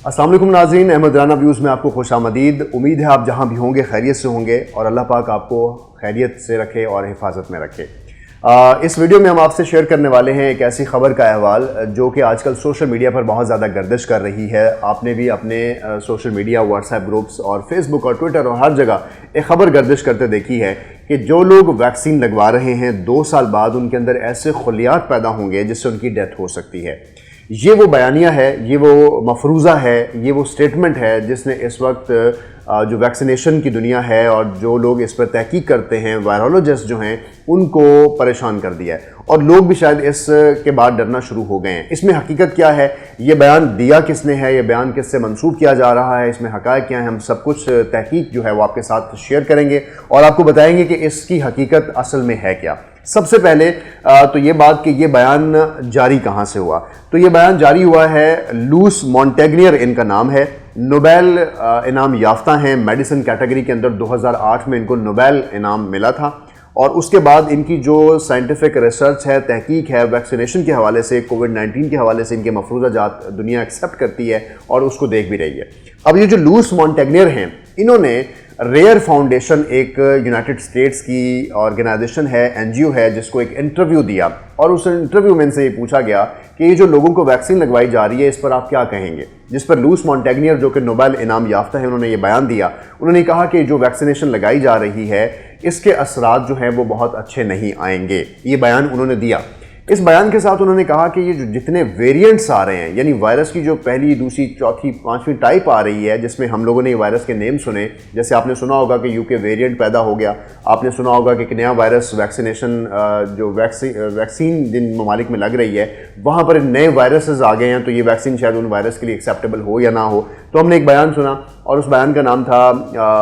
السلام علیکم ناظرین، احمد رانا ویوز میں آپ کو خوش آمدید۔ امید ہے آپ جہاں بھی ہوں گے خیریت سے ہوں گے اور اللہ پاک آپ کو خیریت سے رکھے اور حفاظت میں رکھے۔ اس ویڈیو میں ہم آپ سے شیئر کرنے والے ہیں ایک ایسی خبر کا احوال جو کہ آج کل سوشل میڈیا پر بہت زیادہ گردش کر رہی ہے۔ آپ نے بھی اپنے social media, what's app groups اور فیس بک اور ٹویٹر اور ہر جگہ ایک خبر گردش کرتے دیکھی ہے کہ جو لوگ ویکسین لگوا رہے ہیں 2 سال بعد ان کے اندر ایسے خلیات پیدا ہوں گے جس سے ان کی ڈیتھ ہو سکتی ہے۔ یہ وہ بیانیہ ہے، یہ وہ مفروضہ ہے، یہ وہ سٹیٹمنٹ ہے جس نے اس وقت جو ویکسینیشن کی دنیا ہے اور جو لوگ اس پر تحقیق کرتے ہیں، وائرولوجسٹ جو ہیں، ان کو پریشان کر دیا ہے اور لوگ بھی شاید اس کے بعد ڈرنا شروع ہو گئے ہیں۔ اس میں حقیقت کیا ہے، یہ بیان دیا کس نے ہے، یہ بیان کس سے منسوب کیا جا رہا ہے، اس میں حقائق کیا ہیں، ہم سب کچھ تحقیق جو ہے وہ آپ کے ساتھ شیئر کریں گے اور آپ کو بتائیں گے کہ اس کی حقیقت اصل میں ہے کیا۔ سب سے پہلے تو یہ بات کہ یہ بیان جاری کہاں سے ہوا، تو یہ بیان جاری ہوا ہے لوئس مونٹیگنیئر، ان کا نام ہے، نوبیل انعام یافتہ ہیں میڈیسن کیٹیگری کے اندر۔ 2008 میں ان کو نوبیل انعام ملا تھا اور اس کے بعد ان کی جو سائنٹیفک ریسرچ ہے، تحقیق ہے ویکسینیشن کے حوالے سے، کووڈ-19 کے حوالے سے، ان کے مفروضہ جات دنیا ایکسیپٹ کرتی ہے اور اس کو دیکھ بھی رہی ہے۔ اب یہ جو لوئس مونٹیگنیئر ہیں، انہوں نے ریئر فاؤنڈیشن، ایک یونائٹڈ اسٹیٹس کی آرگنائزیشن ہے، NGO ہے، جس کو ایک انٹرویو دیا اور اس انٹرویو میں ان سے یہ پوچھا گیا کہ یہ جو لوگوں کو ویکسین لگوائی جا رہی ہے اس پر آپ کیا کہیں گے، جس پر لوئس مونٹیگنیئر جو کہ نوبیل انعام یافتہ ہیں، انہوں نے یہ بیان دیا۔ انہوں نے کہا کہ جو ویکسینیشن لگائی جا رہی ہے اس کے اثرات جو ہیں وہ بہت اچھے نہیں آئیں گے، یہ بیان انہوں نے دیا۔ اس بیان کے ساتھ انہوں نے کہا کہ یہ جو جتنے ویریئنٹس آ رہے ہیں، یعنی وائرس کی جو پہلی، دوسری، چوتھی، پانچویں ٹائپ آ رہی ہے، جس میں ہم لوگوں نے یہ وائرس کے نیم سنے، جیسے آپ نے سنا ہوگا کہ UK ویریئنٹ پیدا ہو گیا، آپ نے سنا ہوگا کہ ایک نیا وائرس ویکسینیشن جو ویکسین جن ممالک میں لگ رہی ہے وہاں پر نئے وائرسز آ گئے ہیں، تو یہ ویکسین شاید ان وائرس کے لیے ایکسیپٹیبل ہو یا نہ ہو۔ تو ہم نے ایک بیان سنا اور اس بیان کا نام تھا،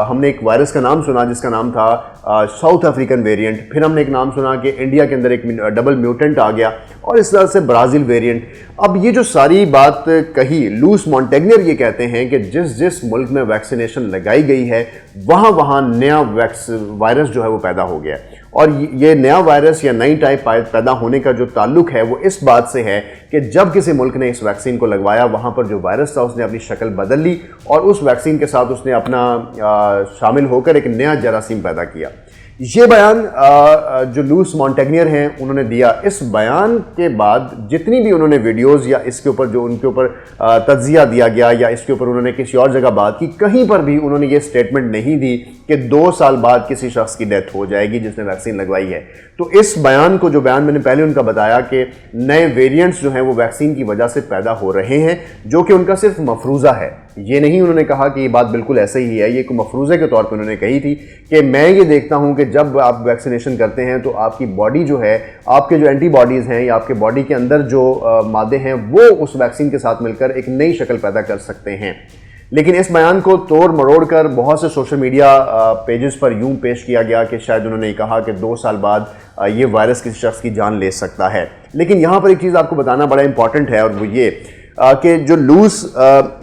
ہم نے ایک وائرس کا نام سنا جس کا نام تھا ساؤتھ افریقن ویریئنٹ۔ پھر ہم نے ایک نام سنا کہ انڈیا کے اندر ایک ڈبل میوٹنٹ آ گیا اور اس طرح سے برازیل ویریئنٹ۔ اب یہ جو ساری بات کہی، لوئس مونٹیگنیئر یہ کہتے ہیں کہ جس ملک میں ویکسینیشن لگائی گئی ہے وہاں نیا وائرس جو ہے وہ پیدا ہو گیا ہے، اور یہ نیا وائرس یا نئی ٹائپ پیدا ہونے کا جو تعلق ہے وہ اس بات سے ہے کہ جب کسی ملک نے اس ویکسین کو لگوایا وہاں پر جو وائرس تھا اس نے اپنی شکل بدل لی اور اس ویکسین کے ساتھ اس نے اپنا شامل ہو کر ایک نیا جراثیم پیدا کیا۔ یہ بیان جو لوئس مونٹیگنیئر ہیں انہوں نے دیا۔ اس بیان کے بعد جتنی بھی انہوں نے ویڈیوز یا اس کے اوپر جو ان کے اوپر تجزیہ دیا گیا یا اس کے اوپر انہوں نے کسی اور جگہ بات کی، کہیں پر بھی انہوں نے یہ سٹیٹمنٹ نہیں دی کہ 2 سال بعد کسی شخص کی ڈیتھ ہو جائے گی جس نے ویکسین لگوائی ہے۔ تو اس بیان کو، جو بیان میں نے پہلے ان کا بتایا کہ نئے ویریئنٹس جو ہیں وہ ویکسین کی وجہ سے پیدا ہو رہے ہیں، جو کہ ان کا صرف مفروضہ ہے، یہ نہیں انہوں نے کہا کہ یہ بات بالکل ایسے ہی ہے، یہ ایک مفروضے کے طور پہ انہوں نے کہی تھی کہ میں یہ دیکھتا ہوں کہ جب آپ ویکسینیشن کرتے ہیں تو آپ کی باڈی جو ہے، آپ کے جو اینٹی باڈیز ہیں یا آپ کے باڈی کے اندر جو مادے ہیں وہ اس ویکسین کے ساتھ مل کر ایک نئی شکل پیدا کر سکتے ہیں۔ لیکن اس بیان کو توڑ مروڑ کر بہت سے سوشل میڈیا پیجز پر یوں پیش کیا گیا کہ شاید انہوں نے کہا کہ 2 سال بعد یہ وائرس کسی شخص کی جان لے سکتا ہے۔ لیکن یہاں پر ایک چیز آپ کو بتانا بڑا امپورٹنٹ ہے اور وہ یہ کہ جو لوئس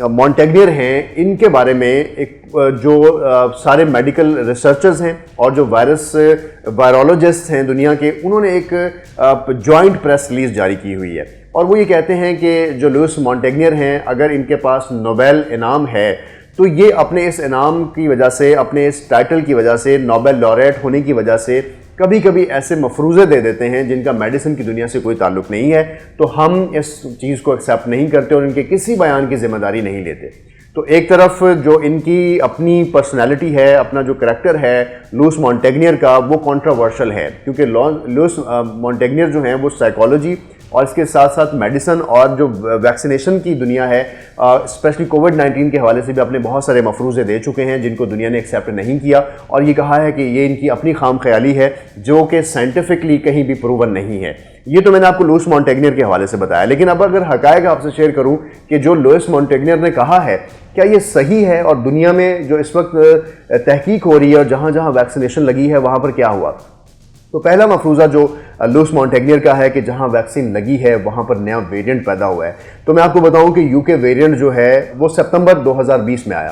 مونٹیگنیئر ہیں ان کے بارے میں ایک جو سارے میڈیکل ریسرچرز ہیں اور جو وائرولوجسٹ ہیں دنیا کے، انہوں نے ایک جوائنٹ پریس ریلیز جاری کی ہوئی ہے اور وہ یہ کہتے ہیں کہ جو لوئس مونٹیگنیئر ہیں اگر ان کے پاس نوبیل انعام ہے تو یہ اپنے اس انعام کی وجہ سے، اپنے اس ٹائٹل کی وجہ سے، نوبیل laureate ہونے کی وجہ سے کبھی کبھی ایسے مفروضے دے دیتے ہیں جن کا میڈیسن کی دنیا سے کوئی تعلق نہیں ہے، تو ہم اس چیز کو ایکسیپٹ نہیں کرتے اور ان کے کسی بیان کی ذمہ داری نہیں لیتے۔ تو ایک طرف جو ان کی اپنی پرسنالٹی ہے، اپنا جو کریکٹر ہے لوئس مونٹیگنیئر کا، وہ کنٹروورشل ہے، کیونکہ لوئس مونٹیگنیئر جو ہیں وہ سائیکالوجی اور اس کے ساتھ ساتھ میڈیسن اور جو ویکسینیشن کی دنیا ہے، اسپیشلی کووڈ-19 کے حوالے سے بھی اپنے بہت سارے مفروضے دے چکے ہیں جن کو دنیا نے ایکسیپٹ نہیں کیا، اور یہ کہا ہے کہ یہ ان کی اپنی خام خیالی ہے جو کہ سائنٹیفکلی کہیں بھی پروون نہیں ہے۔ یہ تو میں نے آپ کو لوئس مونٹیگنیئر کے حوالے سے بتایا، لیکن اب اگر حقائق آپ سے شیئر کروں کہ جو لوئس مونٹیگنیئر نے کہا ہے کیا یہ صحیح ہے اور دنیا میں جو اس وقت تحقیق ہو رہی ہے اور جہاں جہاں ویکسینیشن لگی ہے وہاں پر کیا ہوا، تو پہلا مفروضہ جو لوئس مونٹیگنیئر کا ہے کہ جہاں ویکسین لگی ہے وہاں پر نیا ویریئنٹ پیدا ہوا ہے۔ تو میں آپ کو بتاؤں کہ UK ویریئنٹ جو ہے وہ سپتمبر 2020 میں آیا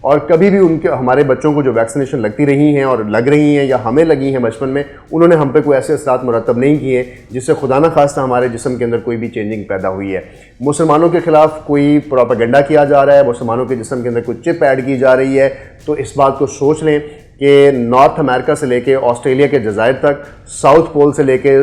اور کبھی بھی ہمارے بچوں کو جو ویکسینیشن لگتی رہی ہیں اور لگ رہی ہیں یا ہمیں لگی ہیں بچپن میں، انہوں نے ہم پہ کوئی ایسے اثرات مرتب نہیں کیے جس سے خدا نہ خواستہ ہمارے جسم کے اندر کوئی بھی چینجنگ پیدا ہوئی ہے۔ مسلمانوں کے خلاف کوئی پروپیگنڈا کیا جا رہا ہے، مسلمانوں کے جسم کے اندر کوئی چپ ایڈ کی جا رہی ہے، تو اس بات کو سوچ لیں کہ نارتھ امریکہ سے لے کے آسٹریلیا کے جزائر تک، ساؤتھ پول سے لے کے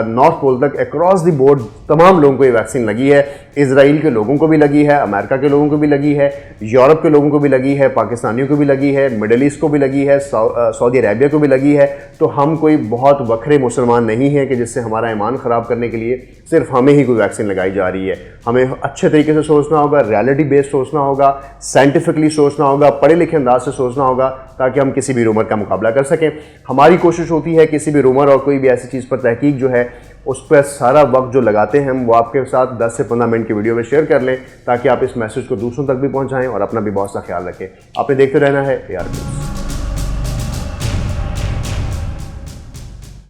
نارتھ پول تک، اکراس دی بورڈ تمام لوگوں کو یہ ویکسین لگی ہے۔ اسرائیل کے لوگوں کو بھی لگی ہے، امریکہ کے لوگوں کو بھی لگی ہے، یورپ کے لوگوں کو بھی لگی ہے، پاکستانیوں کو بھی لگی ہے، مڈل ایسٹ کو بھی لگی ہے، سعودی عربیہ کو بھی لگی ہے۔ تو ہم کوئی بہت وکھرے مسلمان نہیں ہیں کہ جس سے ہمارا ایمان خراب کرنے کے لیے صرف ہمیں ہی کوئی ویکسین لگائی جا رہی ہے۔ ہمیں اچھے طریقے سے سوچنا ہوگا، ریالٹی بیسڈ سوچنا ہوگا، سائنٹیفکلی سوچنا ہوگا، پڑھے لکھے انداز سے سوچنا ہوگا، تاکہ ہم کسی بھی رومر کا مقابلہ کر سکیں۔ ہماری کوشش ہوتی ہے کسی بھی رومر اور کوئی بھی ایسی چیز پر تحقیق جو ہے اس پہ سارا وقت جو لگاتے ہیں ہم وہ آپ کے ساتھ 10 سے 15 منٹ کی ویڈیو میں شیئر کر لیں، تاکہ آپ اس میسج کو دوسروں تک بھی پہنچائیں اور اپنا بھی بہت سا خیال رکھیں۔ آپ نے دیکھتے رہنا ہے AR نیوز۔